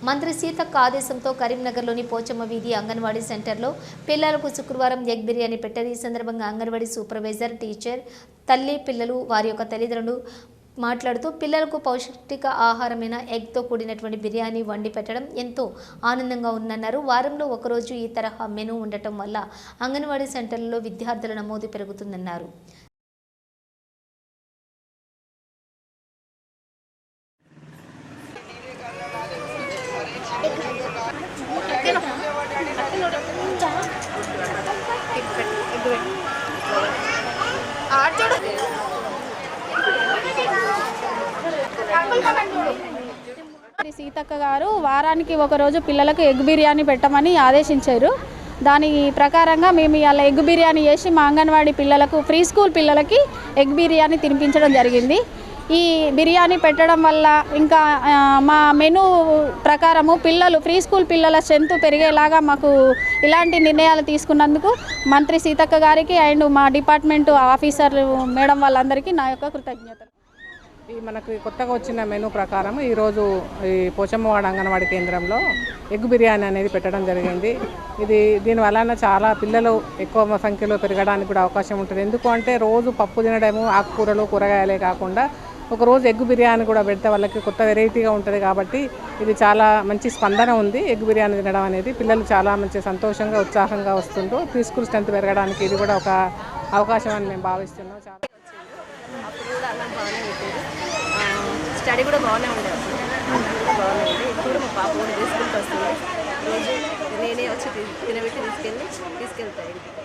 మంత్రి సీతక్క ఆదేశంతో కరీంనగర్లోని పోచమ్మ వీధి అంగన్వాడీ సెంటర్లో పిల్లలకు శుక్రవారం ఎగ్ బిర్యానీ పెట్టారు. ఈ సందర్భంగా అంగన్వాడీ సూపర్వైజర్, టీచర్, తల్లి, పిల్లలు వారి యొక్క తల్లిదండ్రులు మాట్లాడుతూ పిల్లలకు పౌష్టిక ఆహారమైన ఎగ్తో కూడినటువంటి బిర్యానీ వండి పెట్టడం ఎంతో ఆనందంగా ఉందన్నారు. వారంలో ఒకరోజు ఈ తరహా మెనూ ఉండటం వల్ల అంగన్వాడీ సెంటర్లలో విద్యార్థుల నమోదు పెరుగుతుందన్నారు. సీతక్క గారు వారానికి ఒకరోజు పిల్లలకు ఎగ్ బిర్యానీ పెట్టమని ఆదేశించారు. దాని ప్రకారంగా మేము ఇవాళ ఎగ్ బిర్యానీ చేసి మా అంగన్వాడీ పిల్లలకు, ప్రీ స్కూల్ పిల్లలకి ఎగ్ బిర్యానీ తినిపించడం జరిగింది. ఈ బిర్యానీ పెట్టడం వల్ల ఇంకా మా మెనూ ప్రకారము పిల్లలు, ప్రీ స్కూల్ పిల్లల స్ట్రెంత్ పెరిగేలాగా మాకు ఇలాంటి నిర్ణయాలు తీసుకున్నందుకు మంత్రి సీతక్క గారికి అండ్ మా డిపార్ట్మెంటు ఆఫీసర్ మేడం వాళ్ళందరికీ నా యొక్క కృతజ్ఞతలు. ఈ మనకు కొత్తగా వచ్చిన మెనూ ప్రకారం ఈరోజు ఈ పోచమ్మవాడ అంగన్వాడీ కేంద్రంలో ఎగ్ బిర్యానీ అనేది పెట్టడం జరిగింది. దీనివలన చాలా పిల్లలు ఎక్కువ సంఖ్యలో పెరగడానికి కూడా అవకాశం ఉంటుంది. ఎందుకు అంటే రోజు పప్పు తినడము, ఆకుకూరలు, కూరగాయలే కాకుండా ఒకరోజు ఎగ్ బిర్యానీ కూడా పెడితే వాళ్ళకి కొత్త వెరైటీగా ఉంటుంది. కాబట్టి ఇది చాలా మంచి స్పందన ఉంది. ఎగ్ బిర్యానీ తినడం అనేది పిల్లలు చాలా మంచి సంతోషంగా, ఉత్సాహంగా వస్తుండ్రు. ప్రీ స్కూల్ స్ట్రెంత్ పెరగడానికి ఇది కూడా ఒక అవకాశం అని మేము భావిస్తున్నాం. చాలా స్టడీ కూడా బాగానే ఉండేది, బాగానే ఉంది. ఇప్పుడు మా పాప కూడా తీసుకుంటూ వస్తుంది. రోజు నేనే వచ్చి తినబెట్టి తీసుకెళ్తాను ఇంటికి.